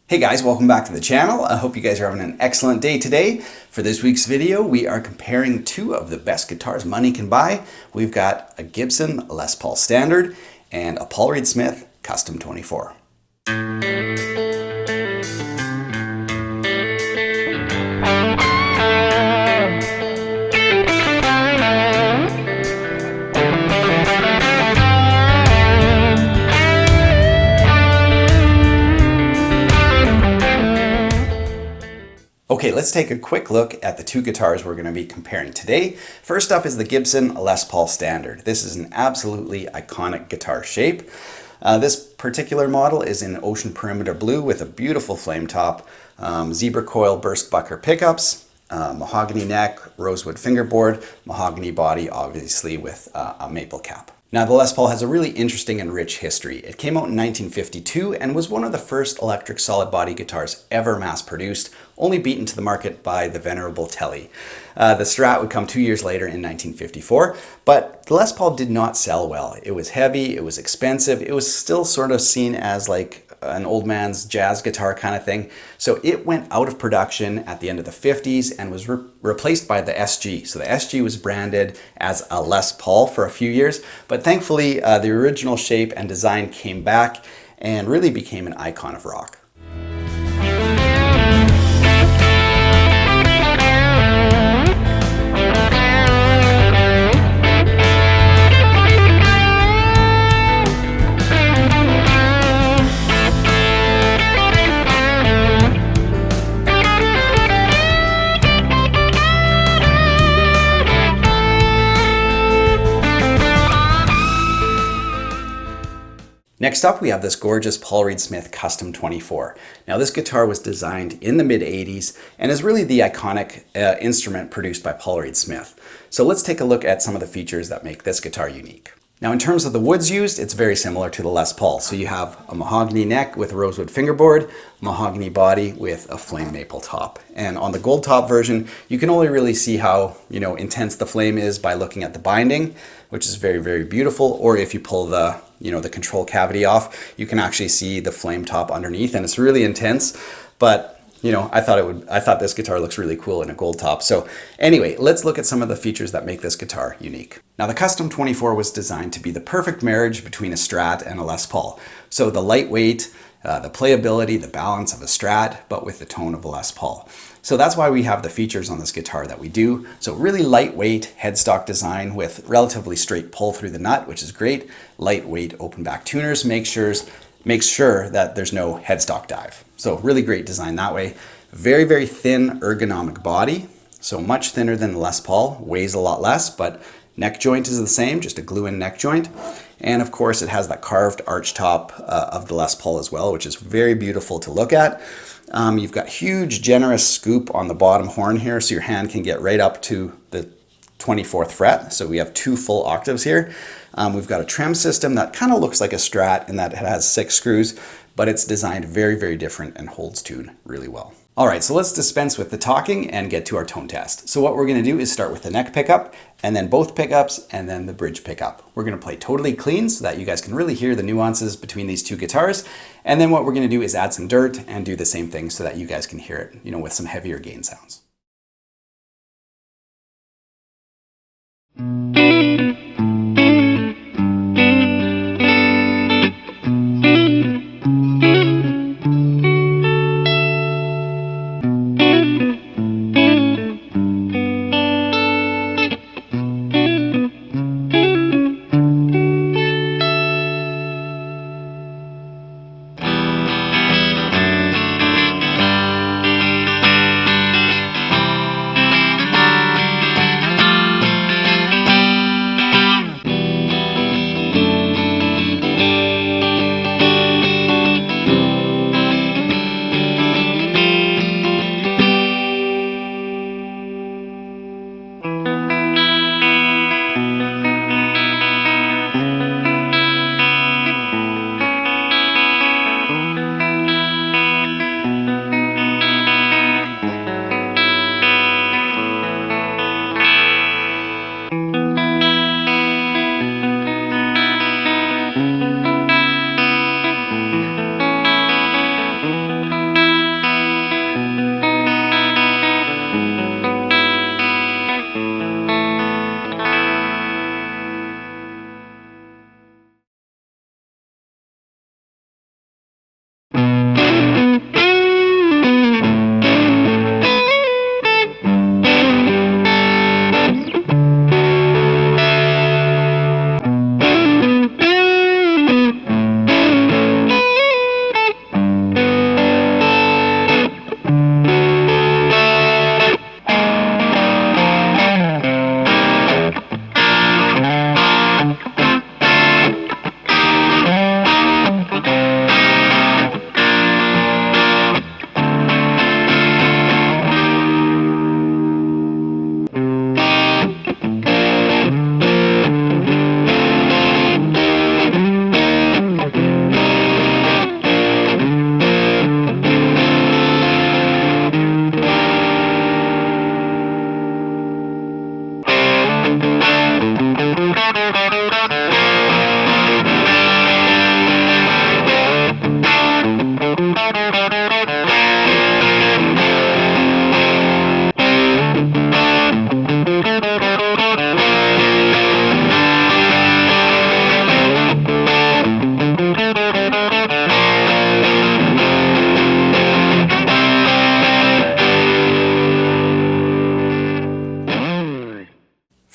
Hey guys, welcome back to the channel. I hope you guys are having an excellent day today. For this week's video, we are comparing two of the best guitars money can buy. We've got a Gibson Les Paul Standard and a Paul Reed Smith Custom 24. Okay, let's take a quick look at the two guitars we're going to be comparing today. First up is the Gibson Les Paul Standard. This is an absolutely iconic guitar shape. This particular model is in ocean perimeter blue with a beautiful flame top, zebra coil burst bucker pickups, mahogany neck, rosewood fingerboard, mahogany body, obviously with a maple cap. Now, the Les Paul has a really interesting and rich history. It came out in 1952 and was one of the first electric solid body guitars ever mass produced, only beaten to the market by the venerable Telly. The Strat would come 2 years later in 1954, but the Les Paul did not sell well. It was heavy, it was expensive, it was still sort of seen as like an old man's jazz guitar kind of thing. So it went out of production at the end of the 50s and was replaced by the SG. So the SG was branded as a Les Paul for a few years, but thankfully the original shape and design came back and really became an icon of rock. Next up, we have this gorgeous Paul Reed Smith Custom 24. Now, this guitar was designed in the mid-80s and is really the iconic instrument produced by Paul Reed Smith. So let's take a look at some of the features that make this guitar unique. Now, in terms of the woods used, it's very similar to the Les Paul. So you have a mahogany neck with a rosewood fingerboard, mahogany body with a flame maple top. And on the gold top version, you can only really see how, intense the flame is by looking at the binding, which is very, very beautiful. Or if you pull the control cavity off, you can actually see the flame top underneath, and it's really intense. But I thought this guitar looks really cool in a gold top. So anyway, let's look at some of the features that make this guitar unique. Now, the Custom 24 was designed to be the perfect marriage between a Strat and a Les Paul. So the lightweight, the playability, the balance of a Strat, but with the tone of a Les Paul. So that's why we have the features on this guitar that we do. So really lightweight headstock design with relatively straight pull through the nut, which is great. Lightweight open back tuners makes sure that there's no headstock dive. So really great design that way. Very, very thin ergonomic body. So much thinner than the Les Paul, weighs a lot less, but neck joint is the same, just a glue-in neck joint. And of course it has that carved arch top of the Les Paul as well, which is very beautiful to look at. You've got huge generous scoop on the bottom horn here, so your hand can get right up to the 24th fret. So we have 2 full octaves here. We've got a trem system that kind of looks like a Strat in that it has 6 screws, but it's designed very, very different and holds tune really well. All right, so let's dispense with the talking and get to our tone test. So what we're gonna do is start with the neck pickup, and then both pickups, and then the bridge pickup. We're gonna play totally clean so that you guys can really hear the nuances between these two guitars. And then what we're gonna do is add some dirt and do the same thing so that you guys can hear it, with some heavier gain sounds.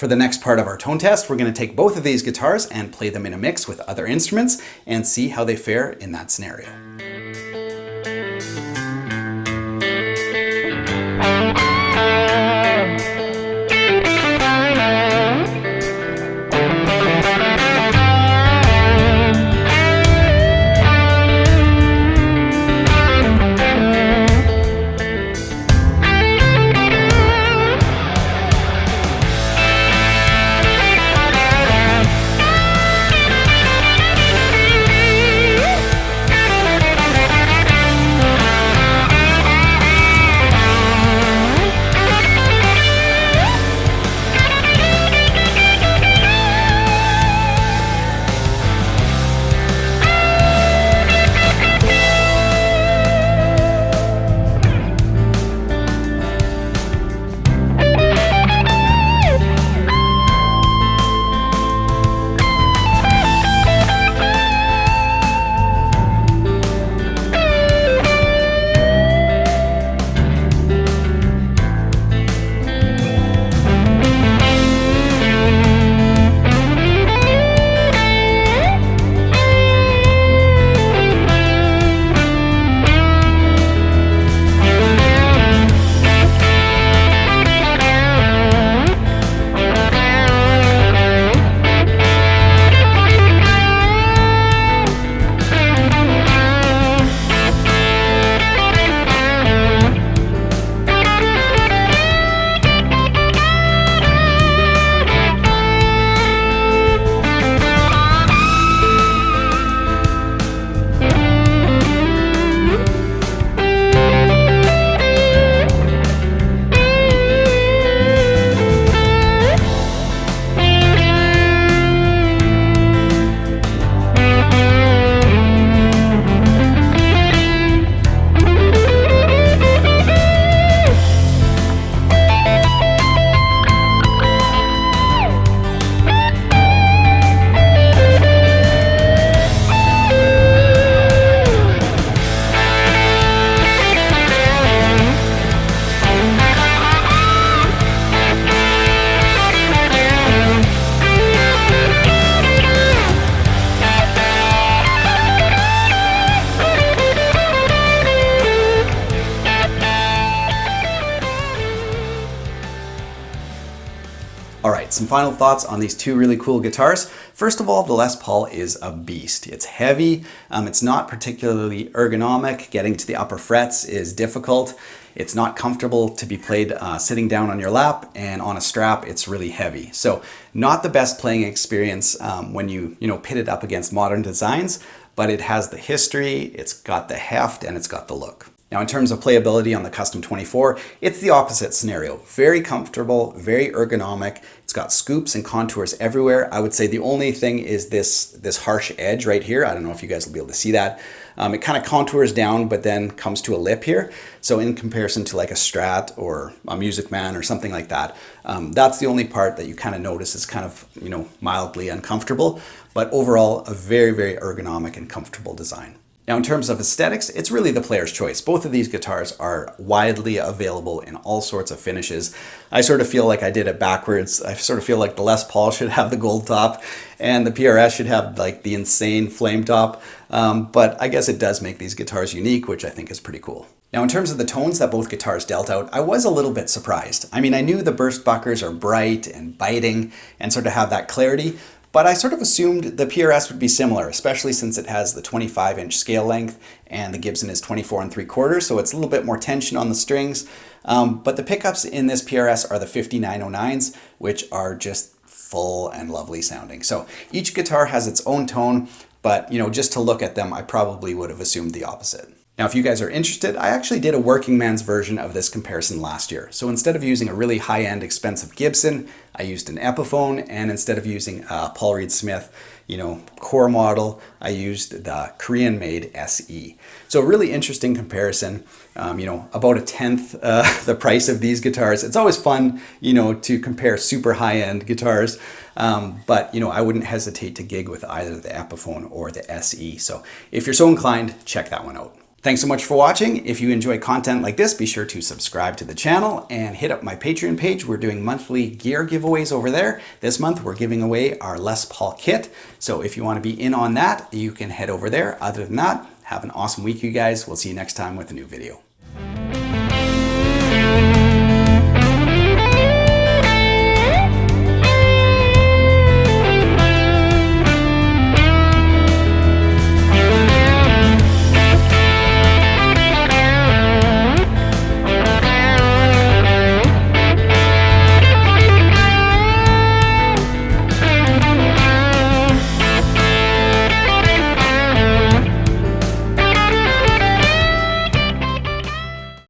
For the next part of our tone test, we're going to take both of these guitars and play them in a mix with other instruments and see how they fare in that scenario. All right, some final thoughts on these two really cool guitars. First of all, the Les Paul is a beast. It's heavy, it's not particularly ergonomic. Getting to the upper frets is difficult. It's not comfortable to be played sitting down on your lap, and on a strap, it's really heavy. So not the best playing experience when you pit it up against modern designs, but it has the history, it's got the heft, and it's got the look. Now, in terms of playability on the Custom 24, it's the opposite scenario. Very comfortable, very ergonomic. It's got scoops and contours everywhere. I would say the only thing is this harsh edge right here. I don't know if you guys will be able to see that. It kind of contours down, but then comes to a lip here. So in comparison to like a Strat or a Music Man or something like that, that's the only part that you kind of notice is kind of, mildly uncomfortable. But overall, a very, very ergonomic and comfortable design. Now, in terms of aesthetics, it's really the player's choice. Both of these guitars are widely available in all sorts of finishes. I sort of feel like I did it backwards. I sort of feel like the Les Paul should have the gold top and the PRS should have like the insane flame top. But I guess it does make these guitars unique, which I think is pretty cool. Now, in terms of the tones that both guitars dealt out, I was a little bit surprised. I mean, I knew the burst buckers are bright and biting and sort of have that clarity, but I sort of assumed the PRS would be similar, especially since it has the 25-inch scale length and the Gibson is 24 3/4, so it's a little bit more tension on the strings. But the pickups in this PRS are the 5909s, which are just full and lovely sounding. So each guitar has its own tone, but just to look at them, I probably would have assumed the opposite. Now, if you guys are interested, I actually did a working man's version of this comparison last year. So instead of using a really high-end expensive Gibson, I used an Epiphone, and instead of using a Paul Reed Smith, core model, I used the Korean-made SE. So a really interesting comparison, about a tenth the price of these guitars. It's always fun, to compare super high-end guitars, but I wouldn't hesitate to gig with either the Epiphone or the SE. So if you're so inclined, check that one out. Thanks so much for watching. If you enjoy content like this, be sure to subscribe to the channel and hit up my Patreon page. We're doing monthly gear giveaways over there. This month, we're giving away our Les Paul kit. So if you want to be in on that, you can head over there. Other than that, have an awesome week, you guys. We'll see you next time with a new video.